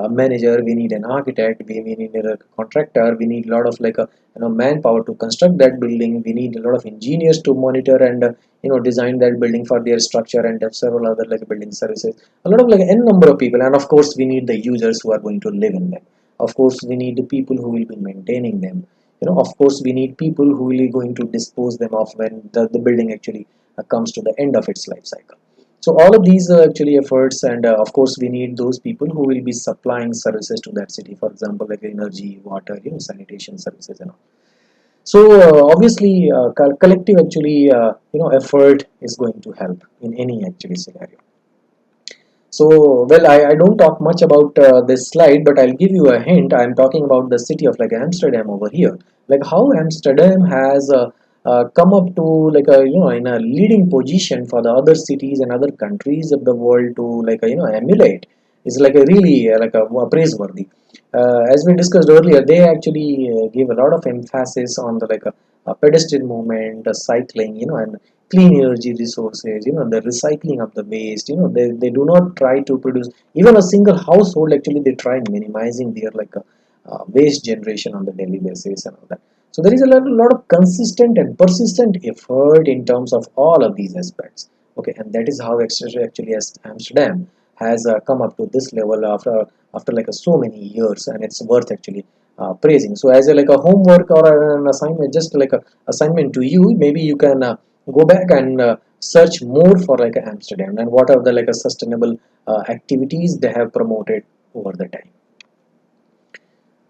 manager, we need an architect, we need a contractor, we need a lot of like a manpower to construct that building, we need a lot of engineers to monitor and design that building for their structure, and have several other like building services, a lot of like n number of people. And of course we need the users who are going to live in them. Of course we need the people who will be maintaining them. Of course we need people who will be going to dispose them off when the building actually comes to the end of its life cycle. So all of these are actually efforts, and of course we need those people who will be supplying services to that city, for example like energy, water, sanitation services and all. So obviously collective actually effort is going to help in any actually scenario. So, well, I don't talk much about this slide, but I'll give you a hint. I'm talking about the city of like Amsterdam over here. Like how Amsterdam has come up to like a in a leading position for the other cities and other countries of the world to like emulate is like a really like a praiseworthy. As we discussed earlier, they actually give a lot of emphasis on the like a pedestrian movement, cycling, and clean energy resources, the recycling of the waste. They do not try to produce, even a single household actually they try minimizing their like waste generation on the daily basis and all that. So there is a lot of consistent and persistent effort in terms of all of these aspects. Okay, and that is how actually as Amsterdam has come up to this level after like so many years, and it's worth actually praising. So as a like a homework or an assignment, just like a assignment to you, maybe you can go back and search more for like Amsterdam and what are the like a sustainable activities they have promoted over the time.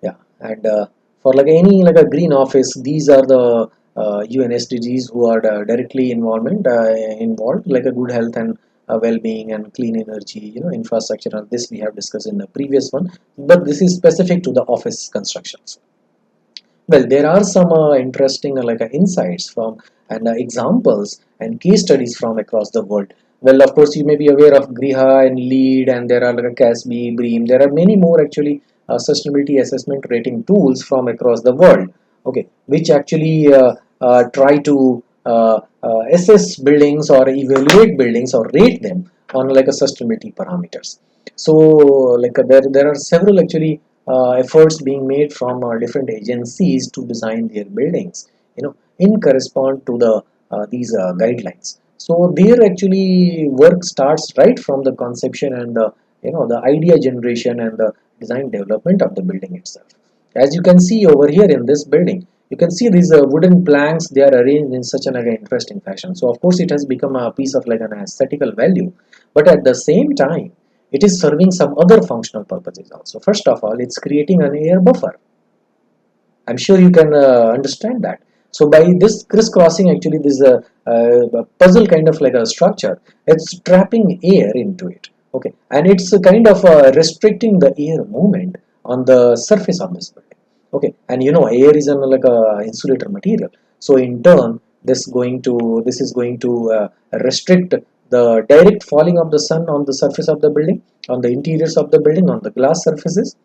Yeah, and for like any like a green office, these are the UN SDGs who are directly involved, like a good health and well-being and clean energy, infrastructure. And this we have discussed in the previous one, but this is specific to the office constructions. Well, there are some interesting insights from and examples and case studies from across the world. Well, of course, you may be aware of Griha and LEED, and there are like a CASB, BREEAM. There are many more actually sustainability assessment rating tools from across the world. Okay, which actually try to assess buildings or evaluate buildings or rate them on like a sustainability parameters. So, like there are several actually efforts being made from different agencies to design their buildings, in correspond to the these guidelines. So their actually work starts right from the conception and the the idea generation and the design development of the building itself. As you can see over here in this building, you can see these wooden planks, they are arranged in such an interesting fashion. So of course it has become a piece of like an aesthetical value, but at the same time it is serving some other functional purposes also. First of all, it's creating an air buffer. I'm sure you can understand that. So by this crisscrossing, actually this puzzle kind of like a structure, it's trapping air into it. Okay, and it's kind of restricting the air movement on the surface of this building. Okay, and you know air is like a insulator material. So in turn, this is going to restrict the direct falling of the sun on the surface of the building, on the interiors of the building, on the glass surfaces.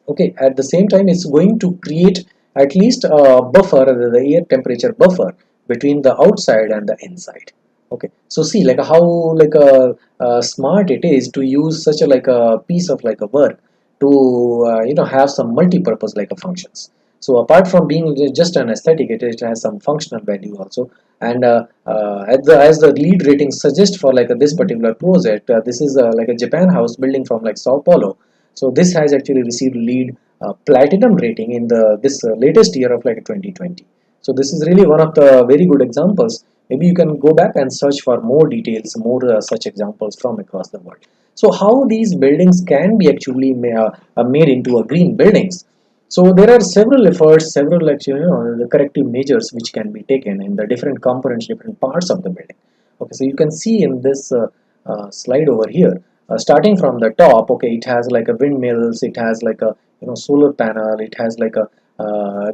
Okay, at the same time it's going to create at least a buffer, the air temperature buffer between the outside and the inside. Okay, so see like how like smart it is to use such a like a piece of like a work to have some multi-purpose like a functions. So apart from being just an aesthetic, it has some functional value also. And as the lead rating suggests for like this particular project, this is like a Japan house building from like Sao Paulo. So this has actually received lead platinum rating in the this latest year of like 2020. So this is really one of the very good examples. Maybe you can go back and search for more details, more such examples from across the world. So how these buildings can be actually made into a green buildings? So there are several efforts, several actually the corrective measures which can be taken in the different components, different parts of the building. Okay, so you can see in this slide over here, starting from the top. Okay, it has like a windmills, it has like a solar panel, it has like a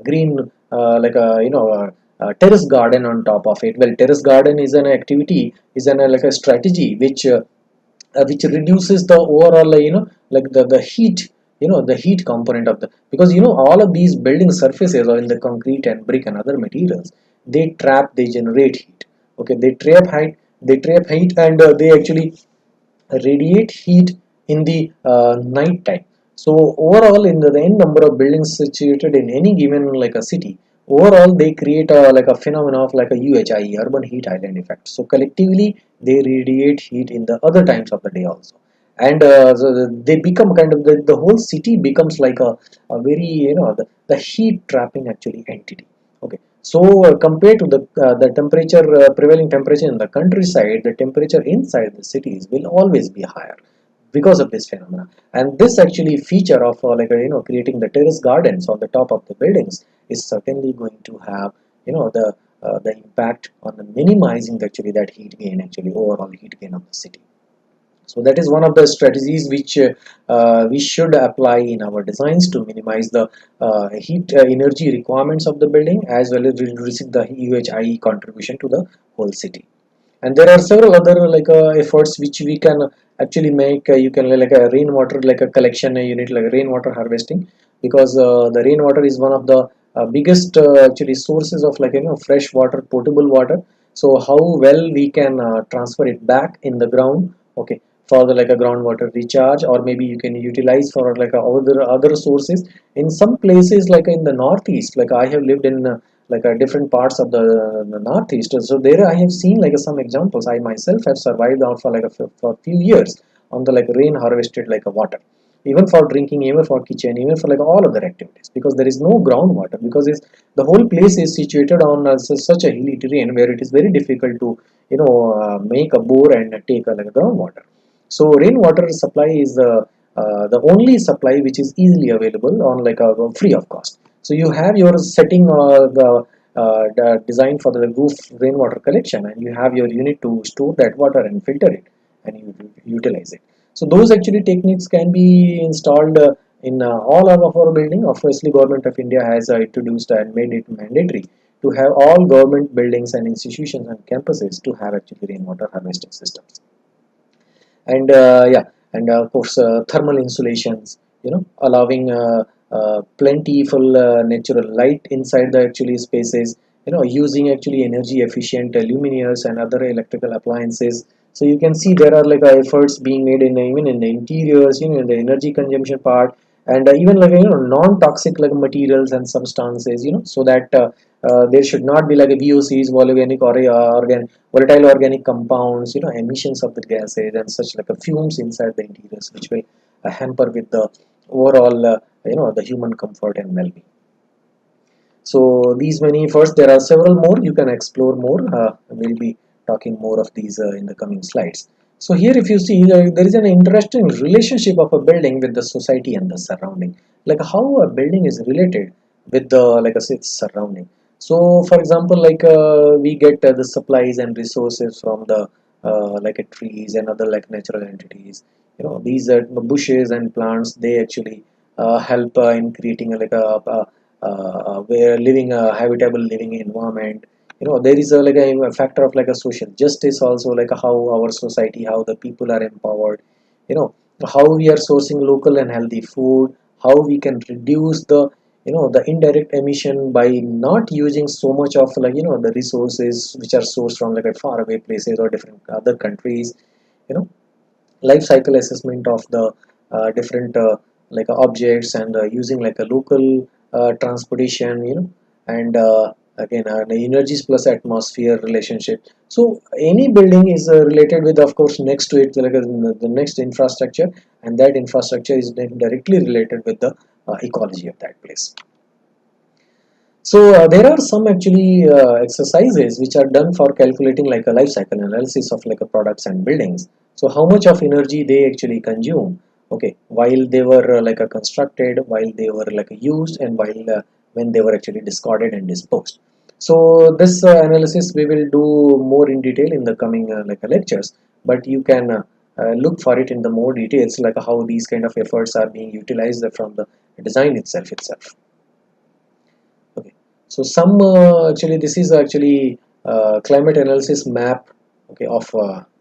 green like a terrace garden on top of it. Well, terrace garden is an activity, is an like a strategy which reduces the overall like the heat, the heat component of the, because all of these building surfaces or in the concrete and brick and other materials, they generate heat. Okay, they trap heat, and they actually radiate heat in the night time. So overall, in the n number of buildings situated in any given like a city, overall they create like a phenomenon of like a UHI, urban heat island effect. So collectively they radiate heat in the other times of the day also, and so they become kind of the whole city becomes like a very the heat trapping actually entity. Okay, so compared to the temperature, prevailing temperature in the countryside, the temperature inside the cities will always be higher because of this phenomena. And this actually feature of like creating the terrace gardens on the top of the buildings is certainly going to have the impact on minimizing actually that heat gain, actually overall heat gain of the city. So that is one of the strategies which we should apply in our designs to minimize the heat energy requirements of the building, as well as reducing the UHI contribution to the whole city. And there are several other like efforts which we can actually make. You can like a rainwater like a collection unit, like rainwater harvesting, because the rainwater is one of the biggest actually sources of like fresh water, potable water. So how well we can transfer it back in the ground. Okay, for the like a groundwater recharge, or maybe you can utilize for like other sources. In some places like in the northeast, like I have lived in like different parts of the northeast, so there I have seen like some examples. I myself have survived out for like for a few years on the like rain harvested like a water, even for drinking, even for kitchen, even for like all other activities, because there is no groundwater, because it's the whole place is situated on such a hilly terrain where it is very difficult to make a bore and take like a groundwater. So rainwater supply is the only supply which is easily available on like a free of cost. So you have your setting the design for the roof rainwater collection, and you have your unit to store that water and filter it, and you utilize it. So those actually techniques can be installed in all of our building. Obviously, Government of India has introduced and made it mandatory to have all government buildings and institutions and campuses to have actually rainwater harvesting systems. And yeah, and of course thermal insulations, allowing plentiful natural light inside the actually spaces, using actually energy efficient luminaires and other electrical appliances. So you can see there are like efforts being made in even in the interiors, in the energy consumption part, and even like non-toxic like materials and substances, so that there should not be like a VOCs, volcanic or volatile organic compounds, emissions of the gases and such like a fumes inside the interiors, which will hamper with the overall the human comfort and well-being. So these many, first there are several more, you can explore more. We'll be talking more of these in the coming slides. So here if you see, there is an interesting relationship of a building with the society and the surrounding, like how a building is related with the, like I said, its surrounding. So for example, like we get the supplies and resources from the trees and other like natural entities. These bushes and plants, they actually help in creating where living a habitable living environment. There is a factor of like a social justice also, like how our society, how the people are empowered, you know how we are sourcing local and healthy food, how we can reduce the indirect emission by not using so much of the resources which are sourced from like far away places or different other countries. you know Life cycle assessment of the different objects, and using like a local transportation, and again the energies plus atmosphere relationship. So any building is related with, of course, next to it, like the next infrastructure, and that infrastructure is then directly related with the ecology of that place. So there are some actually exercises which are done for calculating like a life cycle analysis of like a products and buildings. So how much of energy they actually consume, okay, while they were constructed, while they were used, and while when they were actually discarded and disposed. So this analysis we will do more in detail in the coming lectures, but you can look for it in the more details, like how these kind of efforts are being utilized from the design itself. Okay, so some actually this is actually climate analysis map, okay, of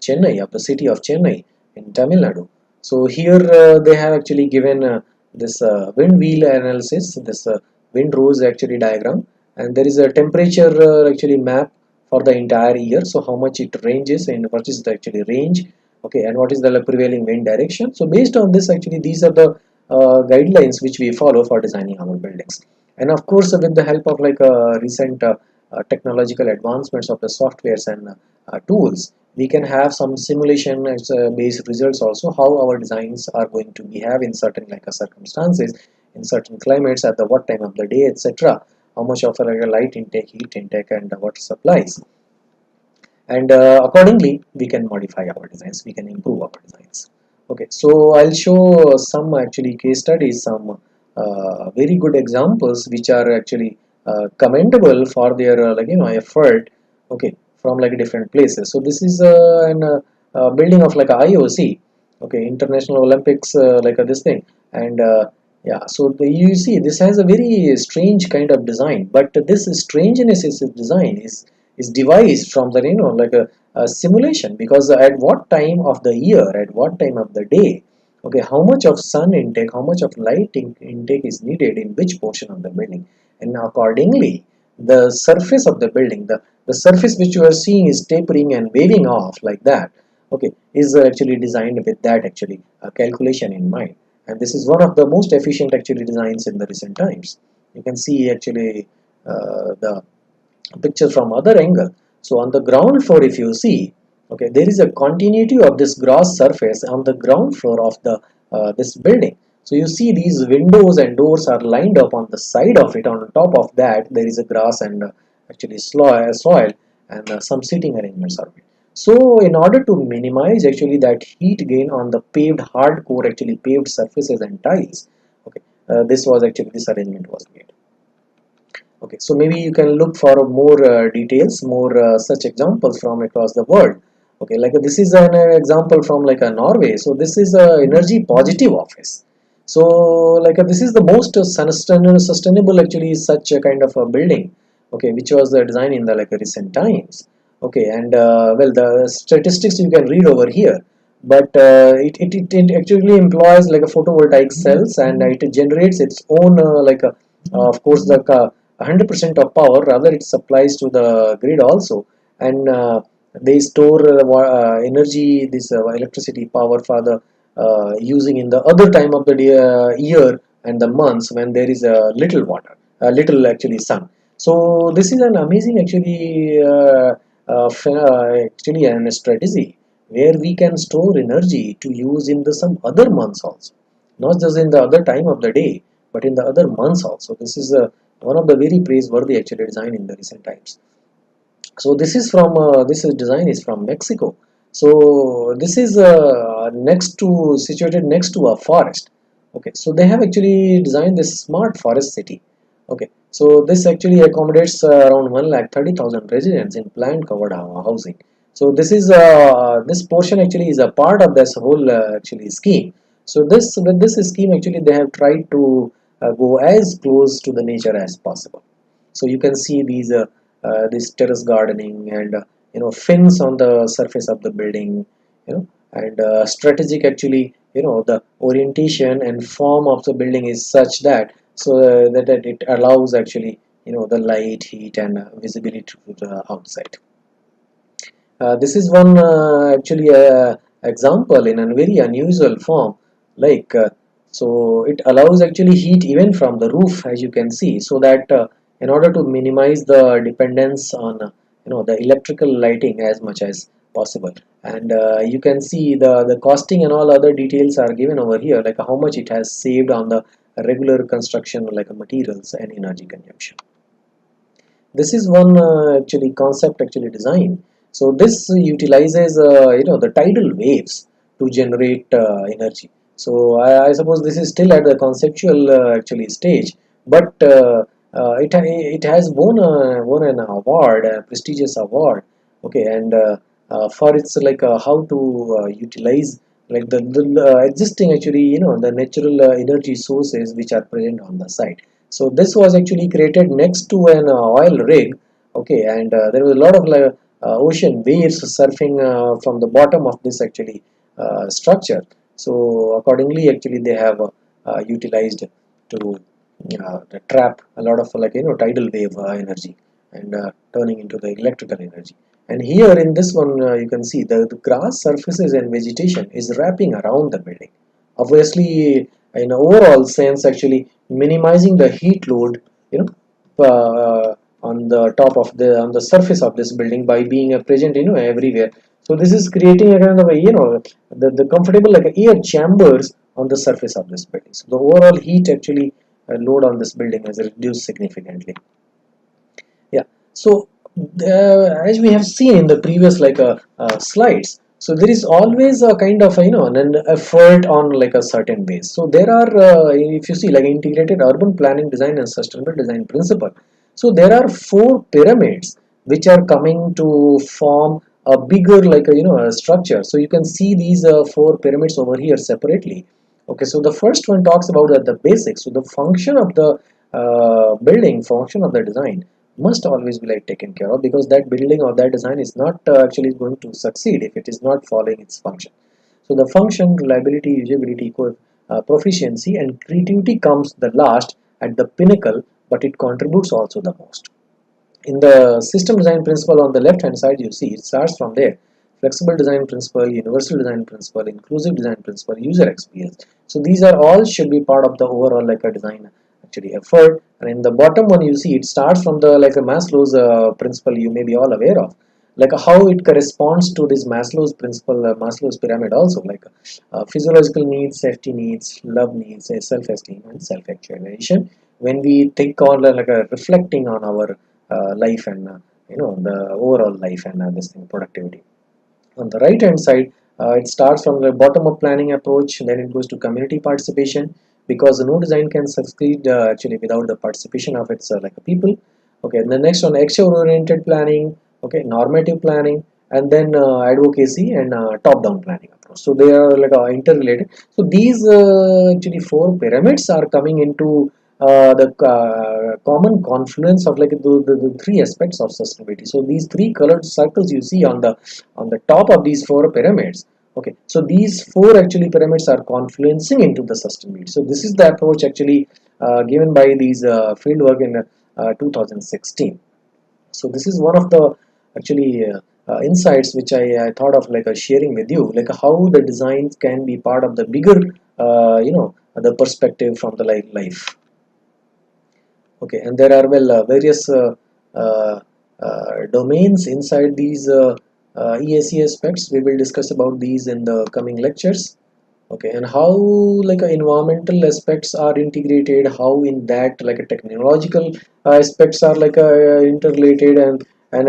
Chennai, of the city of Chennai in Tamil Nadu. So here they have actually given this wind wheel analysis, this wind rose actually diagram, and there is a temperature actually map for the entire year. So how much it ranges and what is the actually range, okay, and what is the prevailing wind direction. So based on this, actually these are the guidelines which we follow for designing our buildings. And of course, with the help of recent technological advancements of the softwares and tools, we can have some simulation based results also, how our designs are going to behave in certain circumstances, in certain climates, at the what time of the day, etc., how much of a light intake, heat intake, and water supplies. And accordingly we can modify our designs, we can improve our designs. Okay, so I'll show some actually case studies, some very good examples which are actually commendable for their effort, okay, from different places. So this is an building of like a IOC, okay, International Olympics, this thing. And yeah, so you see this has a very strange kind of design, but this strangeness is design is devised from the a simulation, because at what time of the year, at what time of the day, okay, how much of sun intake, how much of light intake is needed in which portion of the building, and accordingly the surface of the building, the surface which you are seeing is tapering and waving off like that, okay, is actually designed with that actually calculation in mind. And this is one of the most efficient actually designs in the recent times. You can see actually the picture from other angle. So on the ground floor, if you see, okay, there is a continuity of this gross surface on the ground floor of the this building. So you see these windows and doors are lined up on the side of it. On top of that there is a grass and actually soil and some seating arrangements are made. So in order to minimize actually that heat gain on the paved hardcore actually paved surfaces and tiles, okay, this arrangement was made. Okay, so maybe you can look for more details, more such examples from across the world. Okay, like this is an example from like a Norway. So this is a energy positive office. So this is the most sustainable actually such a kind of a building. Okay, which was designed in the recent times. Okay, and well, the statistics you can read over here, but it actually employs like a photovoltaic cells, and it generates its own of course the 100% of power, rather it supplies to the grid also. And they store energy, this electricity power for the using in the other time of the day, year and the months when there is a little water, little actually sun. So this is an amazing actually actually an strategy where we can store energy to use in the some other months also, not just in the other time of the day, but in the other months also. This is one of the very praiseworthy actually design in the recent times. So this is from this is design is from Mexico. So this is next to situated next to a forest. Okay, so they have actually designed this smart forest city. Okay, so this actually accommodates around 1,30,000 residents in planned covered housing. So this portion actually is a part of this whole actually scheme. So this with this scheme actually they have tried to go as close to the nature as possible. So you can see these this terrace gardening and fins on the surface of the building, and strategic actually, the orientation and form of the building is such that that it allows actually the light, heat, and visibility to the outside. This is one actually example in a very unusual form, like so it allows actually heat even from the roof, as you can see, so that in order to minimize the dependence on the electrical lighting as much as possible. And you can see the costing and all other details are given over here, like how much it has saved on the regular construction, like materials and energy consumption. This is one actually concept actually design. So this utilizes the tidal waves to generate energy. So I suppose this is still at the conceptual actually stage, but it has won an award, a prestigious award. Okay, and for its like how to utilize like the existing actually the natural energy sources which are present on the site. So this was actually created next to an oil rig. Okay, and there was a lot of ocean waves surfing from the bottom of this actually structure. So accordingly actually they have utilized to trap a lot of tidal wave energy and turning into the electrical energy. And here in this one you can see the grass surfaces and vegetation is wrapping around the building, obviously in an overall sense actually minimizing the heat load, on the top of the surface of this building by being present everywhere. So this is creating a kind of a the comfortable like air chambers on the surface of this building. So the overall heat actually load on this building has reduced significantly. Yeah. So as we have seen in the previous slides, so there is always a kind of an effort on like a certain base. So there are if you see like integrated urban planning design and sustainable design principle. So there are four pyramids which are coming to form a bigger like a structure. So you can see these four pyramids over here separately. Okay, so the first one talks about the basics. So the function of the building, function of the design must always be like taken care of, because that building or that design is not actually going to succeed if it is not following its function. So the function, reliability, usability, proficiency, and creativity comes the last at the pinnacle, but it contributes also the most. In the system design principle on the left hand side, you see it starts from there: flexible design principle, universal design principle, inclusive design principle, user experience. So these are all should be part of the overall like a design actually effort. And in the bottom one, you see it starts from the like a Maslow's principle, you may be all aware of, like how it corresponds to this Maslow's principle, Maslow's pyramid also, like physiological needs, safety needs, love needs, self-esteem, and self-actualization. When we think on like a reflecting on our life and the overall life and this thing, productivity. On the right hand side, it starts from the bottom up planning approach, then it goes to community participation, because no design can succeed actually without the participation of its like people. Okay, and the next one, action oriented planning, okay, normative planning, and then advocacy and top down planning approach. So they are like interrelated. So these actually four pyramids are coming into the common confluence of like the three aspects of sustainability. So these three colored circles you see on the top of these four pyramids. Okay, so these four actually pyramids are confluencing into the sustainability. So this is the approach actually given by these fieldwork in 2016. So this is one of the actually insights which I thought of like sharing with you, like how the designs can be part of the bigger the perspective from the life. Okay, and there are various uh, domains inside these EAC aspects. We will discuss about these in the coming lectures. okay, and how like environmental aspects are integrated, how in that like a technological aspects are like interrelated, and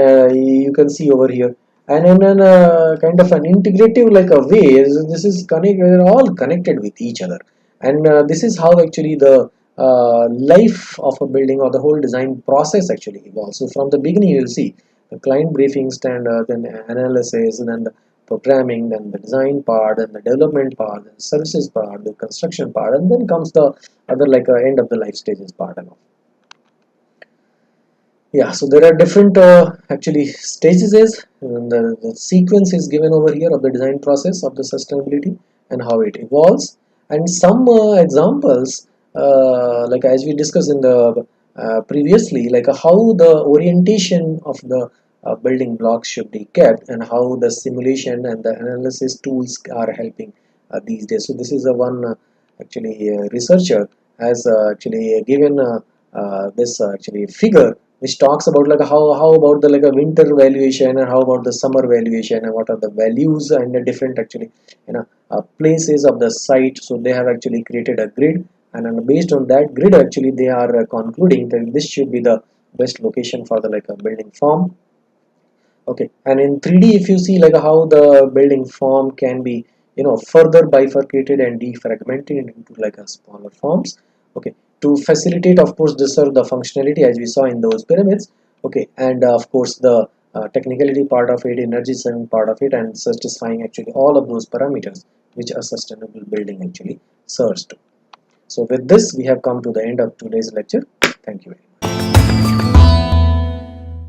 you can see over here, and in a kind of an integrative like a way, this is connect, they're all connected with each other, and this is how actually the life of a building or the whole design process actually evolves. So from the beginning you'll see the client briefing standard, then analysis, and then the programming, then the design part, then the development part, then the services part, the construction part, and then comes the other like end of the life stages part and all. Yeah, so there are different actually stages is, and the sequence is given over here of the design process of the sustainability and how it evolves, and some examples like as we discussed in the previously, like how the orientation of the building blocks should be kept, and how the simulation and the analysis tools are helping these days. So this is a one actually researcher has actually given this actually figure which talks about like how about the like a winter valuation, and how about the summer valuation, and what are the values and the different actually places of the site. So they have actually created a grid, and based on that grid actually they are concluding that this should be the best location for the like a building form. Okay, and in 3D if you see like how the building form can be further bifurcated and defragmented into like a smaller forms, okay, to facilitate of course this serve the functionality as we saw in those pyramids, okay, and of course the technicality part of it, energy saving part of it, and satisfying actually all of those parameters which a sustainable building actually serves to. So with this we have come to the end of today's lecture. Thank you very much.